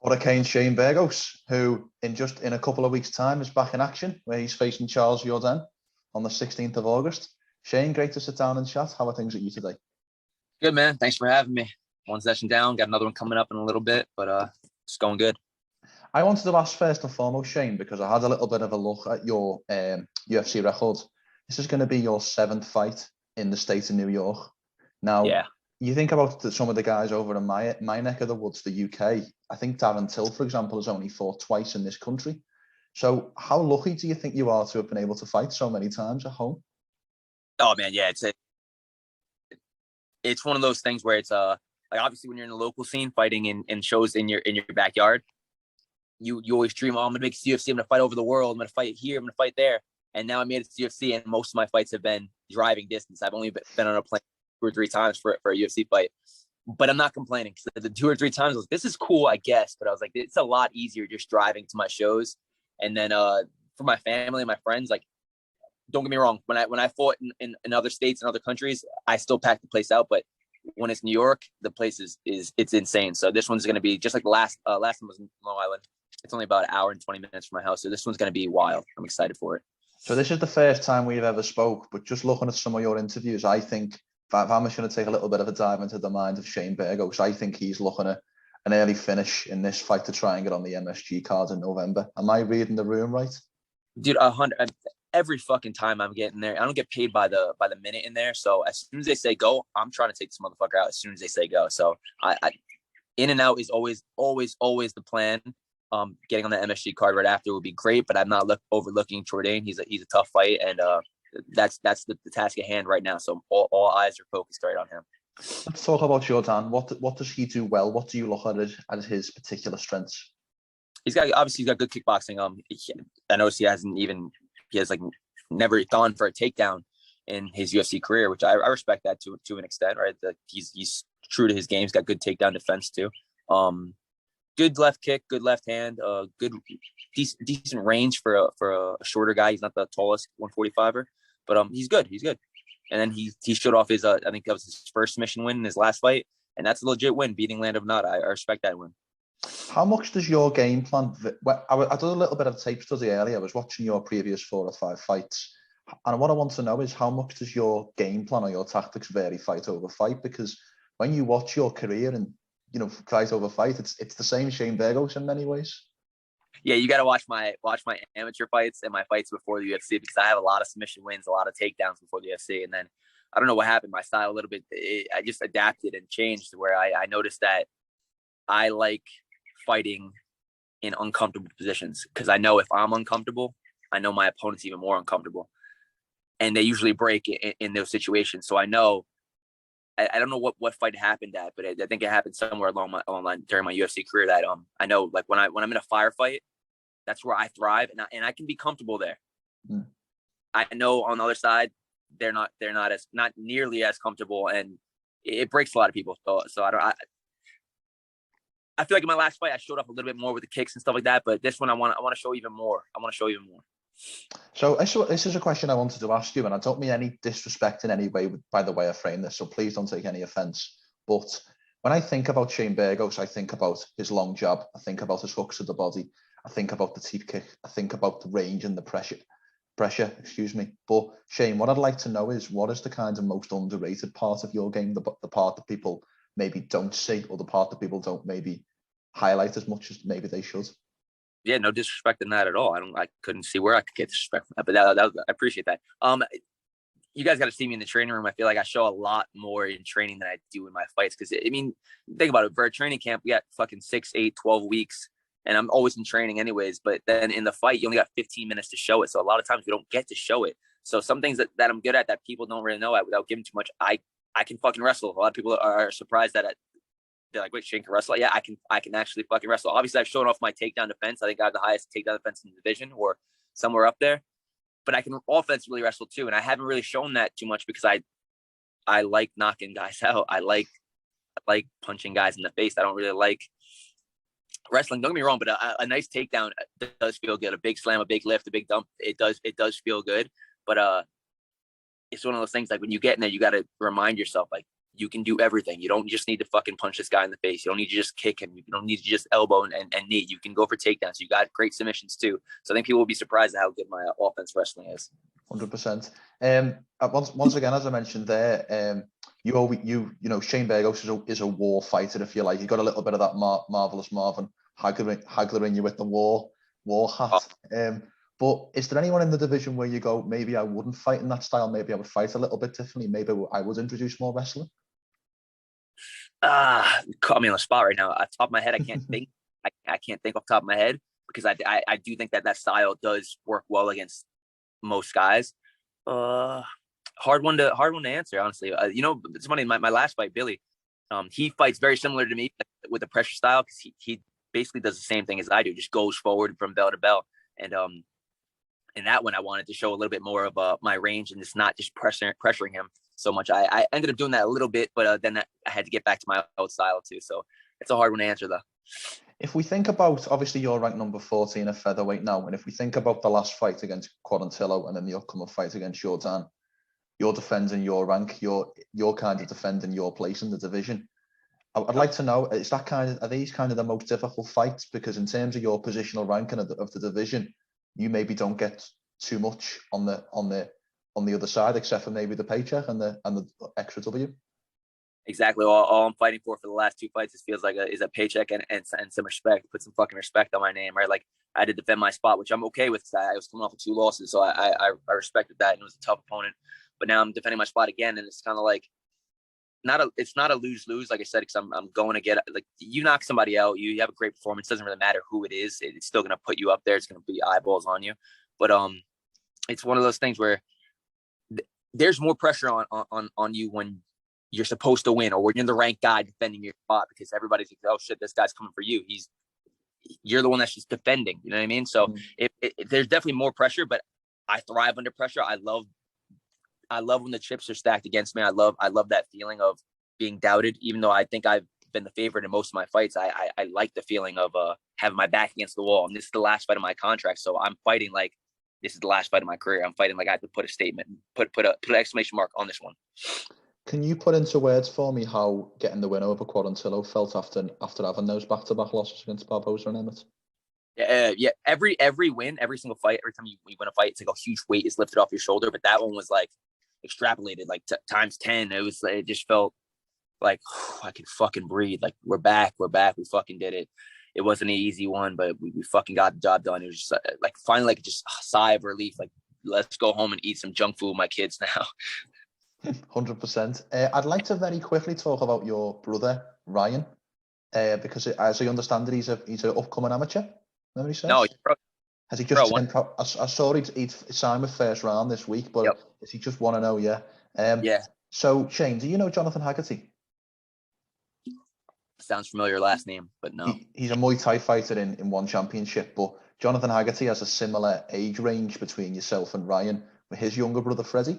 Hurricane Shane Burgos, who in a couple of weeks' time is back in action, where he's facing Charles Jourdain on the 16th of August. Shane, great to sit down and chat. How are things at you today? Good, man. Thanks for having me. One session down, got another one coming up in a little bit, but it's going good. I wanted to ask first and foremost, Shane, because I had a little bit of a look at your UFC record. This is going to be your 7th fight in the state of New York. Now, yeah. You think about some of the guys over in my neck of the woods, the UK. I think Darren Till, for example, has only fought twice in this country. So how lucky do you think you are to have been able to fight so many times at home? Oh, man, yeah. It's one of those things where it's like obviously when you're in the local scene fighting in shows in your backyard, you always dream, oh, I'm going to make it to UFC, I'm going to fight over the world, I'm going to fight here, I'm going to fight there. And now I made it to UFC, and most of my fights have been driving distance. I've only been on a plane 2 or 3 times for a UFC fight, but I'm not complaining. So the 2 or 3 times I was like, this is cool, I guess, but I was like, it's a lot easier just driving to my shows. And then for my family and my friends, like, don't get me wrong, when I fought in other states and other countries, I still pack the place out, but when it's New York, the place it's insane. So this one's going to be just like the last one was in Long Island. It's only about an hour and 20 minutes from my house, so this one's going to be wild. I'm excited for it. So this is the first time we've ever spoke, but just looking at some of your interviews, I think if I'm just going to take a little bit of a dive into the mind of Shane Burgos, I think he's looking at an early finish in this fight to try and get on the MSG card in November. Am I reading the room right? Dude, 100. Every fucking time I'm getting there, I don't get paid by the minute in there. So as soon as they say go, I'm trying to take this motherfucker out as soon as they say go. So I in and out is always the plan. Getting on the MSG card right after would be great, but I'm not overlooking Jourdain. He's a tough fight, and that's the task at hand right now. So all eyes are focused right on him. Let's talk about Jourdain. What does he do well? What do you look at as his particular strengths? He's got good kickboxing. I noticed he has like never gone for a takedown in his UFC career, which I respect that to an extent, right? That he's true to his game. He's got good takedown defense too. Good left kick, good left hand, good decent range for a shorter guy. He's not the tallest 145er, but he's good. He's good. And then he showed off his I think that was his first submission win in his last fight, and that's a legit win, beating Land of Nod. I respect that win. How much does your game plan? I did a little bit of tape study earlier. I was watching your previous 4 or 5 fights, and what I want to know is how much does your game plan or your tactics vary fight over fight? Because when you watch your career and fight over fight, it's the same Shane Burgos in many ways. Yeah, you got to watch my amateur fights and my fights before the UFC, because I have a lot of submission wins, a lot of takedowns before the UFC, and then I don't know what happened. My style a little bit, I just adapted and changed to where I noticed that I like fighting in uncomfortable positions, because I know if I'm uncomfortable, I know my opponent's even more uncomfortable, and they usually break in those situations. So I know. I don't know what fight happened at, but I think it happened somewhere along during my UFC career that I know, like when I'm in a firefight, that's where I thrive, and I can be comfortable there. Mm. I know on the other side they're not nearly as comfortable, and it breaks a lot of people. So I feel like in my last fight I showed up a little bit more with the kicks and stuff like that, but this one I want to show even more. So this is a question I wanted to ask you, and I don't mean any disrespect in any way by the way I frame this, so please don't take any offense. But when I think about Shane Burgos, I think about his long jab, I think about his hooks to the body, I think about the teep kick, I think about the range and the pressure, But Shane, what I'd like to know is, what is the kind of most underrated part of your game, the part that people maybe don't see, or the part that people don't maybe highlight as much as maybe they should? Yeah, no disrespect in that at all. I couldn't see where I could get disrespect from that, but I appreciate that. You guys got to see me in the training room. I feel like I show a lot more in training than I do in my fights. Because think about it. For a training camp, we got fucking 6, 8, 12 weeks, and I'm always in training anyways. But then in the fight, you only got 15 minutes to show it. So a lot of times we don't get to show it. So some things that I'm good at that people don't really know without giving too much. I can fucking wrestle. A lot of people are surprised that they're like, wait, Shane can wrestle? Yeah, I can actually fucking wrestle. Obviously, I've shown off my takedown defense. I think I have the highest takedown defense in the division, or somewhere up there. But I can offensively wrestle too, and I haven't really shown that too much because I like knocking guys out. I like punching guys in the face. I don't really like wrestling. Don't get me wrong, but a nice takedown does feel good. A big slam, a big lift, a big dump. It does feel good. But it's one of those things, like when you get in there, you got to remind yourself, like, You can do everything. You don't just need to fucking punch this guy in the face. You don't need to just kick him. You don't need to just elbow and knee. You can go for takedowns. You got great submissions too. So I think people will be surprised at how good my offense wrestling is. 100%. Once again, as I mentioned there, you know, Shane Burgos is a war fighter, if you like. You got a little bit of that marvelous Marvin Hagler in you with the war hat. But is there anyone in the division where you go, maybe I wouldn't fight in that style, maybe I would fight a little bit differently, maybe I would introduce more wrestling? Caught me on the spot right now. Off the top of my head, I can't think. I can't think off the top of my head, because I do think that style does work well against most guys. Hard one to answer, honestly. You know, it's funny. My last fight, Billy, he fights very similar to me with the pressure style, because he basically does the same thing as I do, just goes forward from bell to bell. And in that one, I wanted to show a little bit more of my range and just not just pressuring him so much. I ended up doing that a little bit, but then I had to get back to my old style too. So it's a hard one to answer, though. If we think about, obviously you're ranked number 14 at featherweight now, and if we think about the last fight against Quarantillo and then the upcoming fight against Jourdain, you're defending your rank, you're kind of defending your place in the division. I'd like to know, are these kind of the most difficult fights? Because in terms of your positional ranking of the division, you maybe don't get too much on the other side, except for maybe the paycheck and the extra W. Exactly. All I'm fighting for the last two fights, feels like is a paycheck and some respect. Put some fucking respect on my name, right? Like, I had to defend my spot, which I'm okay with. I was coming off of 2 losses, so I respected that, and it was a tough opponent. But now I'm defending my spot again, and it's kind of like it's not a lose-lose, like I said, because I'm going to get, like, you knock somebody out, you have a great performance, doesn't really matter who it is, it's still going to put you up there, it's going to be eyeballs on you. But it's one of those things where there's more pressure on you when you're supposed to win, or when you're the ranked guy defending your spot, because everybody's like, oh shit, this guy's coming for you. You're the one that's just defending, you know what I mean? So there's definitely more pressure, but I thrive under pressure. I love when the chips are stacked against me. I love that feeling of being doubted, even though I think I've been the favorite in most of my fights. I like the feeling of having my back against the wall, and this is the last fight of my contract, so I'm fighting like this is the last fight of my career. I'm fighting like I have to put a statement, put an exclamation mark on this one. Can you put into words for me how getting the win over Quarantillo felt after having those back-to-back losses against Barboza and Emmett? Yeah. Every win, every single fight, every time you win a fight, it's like a huge weight is lifted off your shoulder. But that one was like extrapolated, like times 10. It just felt like I could fucking breathe. Like we're back. We fucking did it. It wasn't an easy one, but we fucking got the job done. It was just like finally like just a sigh of relief. Like, let's go home and eat some junk food with my kids now. 100%. I'd like to very quickly talk about your brother Ryan, because as I understand it, he's an upcoming amateur. Memory serves. No, bro. Has he just? I saw he'd signed with First Round this week, but Does he just want to know? Yeah. Yeah. So Shane, do you know Jonathan Haggerty? Sounds familiar last name, but no. He's a Muay Thai fighter in one championship, but Jonathan Haggerty has a similar age range between yourself and Ryan with his younger brother Freddie.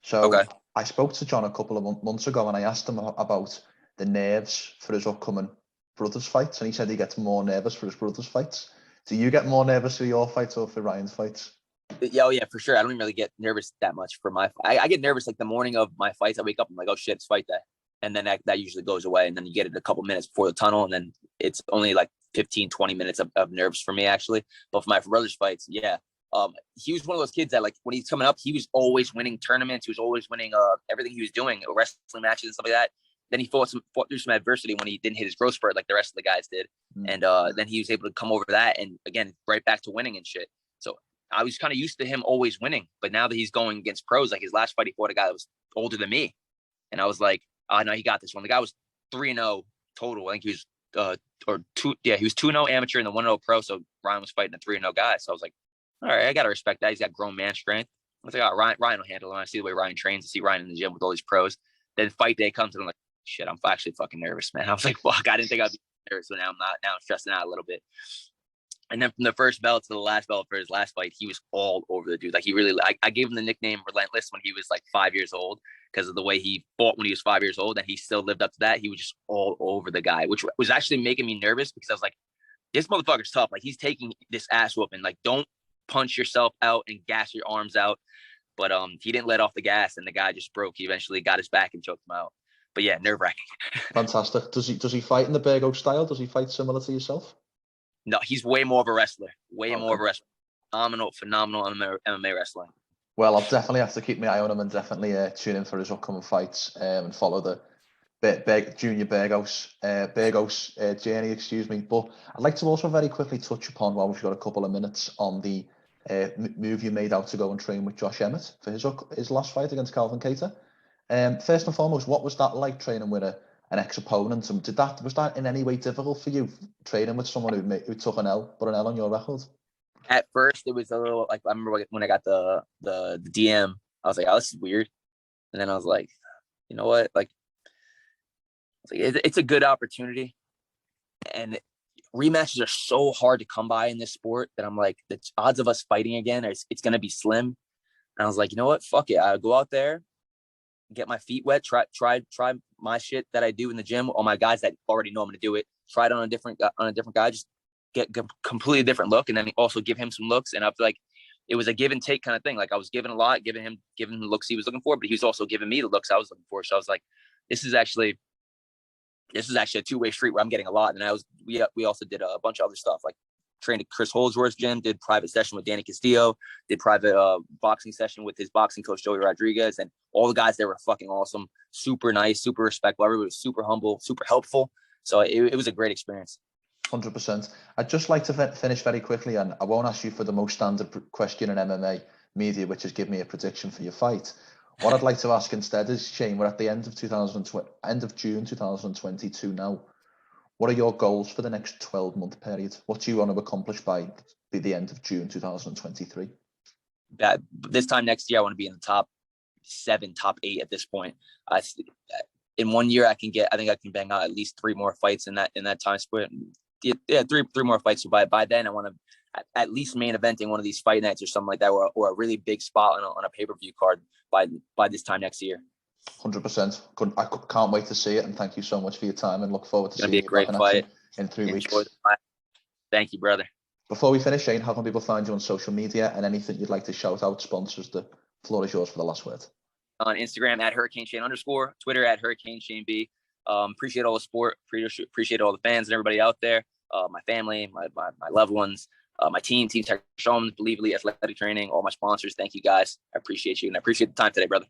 So okay. I spoke to John a couple of months ago and I asked him about the nerves for his upcoming brothers fights, and he said he gets more nervous for his brothers fights. Do you get more nervous for your fights or for Ryan's fights? Yeah, for sure. I don't even really get nervous that much for my I get nervous like the morning of my fights. I wake up and I'm like, oh shit, it's fight day. And then that usually goes away. And then you get it a couple minutes before the tunnel. And then it's only like 15, 20 minutes of nerves for me, actually. But for my brother's fights, yeah. He was one of those kids that, like, when he's coming up, he was always winning tournaments. He was always winning everything he was doing, wrestling matches and stuff like that. Then he fought through some adversity when he didn't hit his growth spurt like the rest of the guys did. And then he was able to come over that and, again, right back to winning and shit. So I was kind of used to him always winning. But now that he's going against pros, like his last fight, he fought a guy that was older than me. And I was like, oh, no, he got this one. The guy was 3-0 total. I think he was he was 2-0 amateur and the 1-0 pro. So Ryan was fighting a 3-0 guy. So I was like, all right, I got to respect that. He's got grown man strength. I was like, oh, Ryan will handle him. I see the way Ryan trains. I see Ryan in the gym with all these pros. Then fight day comes and I'm like, shit, I'm actually fucking nervous, man. I was like, fuck, I didn't think I'd be nervous. So now I'm not. Now I'm stressing out a little bit. And then from the first belt to the last belt for his last fight, he was all over the dude. Like, he really, I gave him the nickname Relentless when he was like 5 years old because of the way he fought when he was 5 years old, and he still lived up to that. He was just all over the guy, which was actually making me nervous because I was like, this motherfucker's tough. Like, he's taking this ass whooping. Like, don't punch yourself out and gas your arms out. But he didn't let off the gas, and the guy just broke. He eventually got his back and choked him out. yeah, nerve-wracking. Fantastic. Does he fight in the Burgos style? Does he fight similar to yourself? No, he's way more of a wrestler. Way Okay. more of a wrestler. Phenomenal MMA wrestling. Well, I'll definitely have to keep my eye on him and definitely tune in for his upcoming fights and follow the Junior Burgos journey, excuse me. But I'd like to also very quickly touch upon, while we've got a couple of minutes, on the move you made out to go and train with Josh Emmett for his last fight against Calvin Kattar. First and foremost, what was that like, training with an ex-opponent? And was that in any way difficult for you, training with someone who took an L, put an L on your record? At first, it was a little like, I remember when I got the DM, I was like, oh, this is weird. And then I was like, you know what? Like, it's a good opportunity. And rematches are so hard to come by in this sport that I'm like, the odds of us fighting again, it's going to be slim. And I was like, you know what? Fuck it. I'll go out there, get my feet wet, try my shit that I do in the gym. All my guys that already know I'm going to do it. Try it on a different guy. Just get a completely different look, and then also give him some looks. And I feel like it was a give and take kind of thing. Like, I was giving a lot, giving him the looks he was looking for, but he was also giving me the looks I was looking for. So I was like, this is actually a two-way street where I'm getting a lot. And we also did a bunch of other stuff, like trained at Chris Holdsworth's gym, did private session with Danny Castillo, did private boxing session with his boxing coach, Joey Rodriguez. And all the guys there were fucking awesome, super nice, super respectful. Everybody was super humble, super helpful. So it was a great experience. 100%. I'd just like to finish very quickly, and I won't ask you for the most standard question in MMA media, which is give me a prediction for your fight. What I'd like to ask instead is, Shane, we're at the end of June 2022 now. What are your goals for the next 12-month period? What do you want to accomplish by the end of June 2023? This time next year, I want to be in the top 7, top 8 at this point. In 1 year, I think I can bang out at least 3 more fights in that time split. Yeah, three more fights. So by then, I want to at least main eventing one of these fight nights or something like that, or a really big spot on a pay-per-view card by this time next year. 100%. I can't wait to see it, and thank you so much for your time, and look forward to seeing you back in action in 3 weeks. Thank you, brother. Before we finish, Shane, how can people find you on social media, and anything you'd like to shout out, sponsors? The floor is yours for the last word. On Instagram at @HurricaneShane_, Twitter at HurricaneShaneB. Appreciate all the support. Appreciate all the fans and everybody out there. My family, my loved ones, my team Tech Showman, Believely Athletic Training, all my sponsors. Thank you guys. I appreciate you, and I appreciate the time today, brother.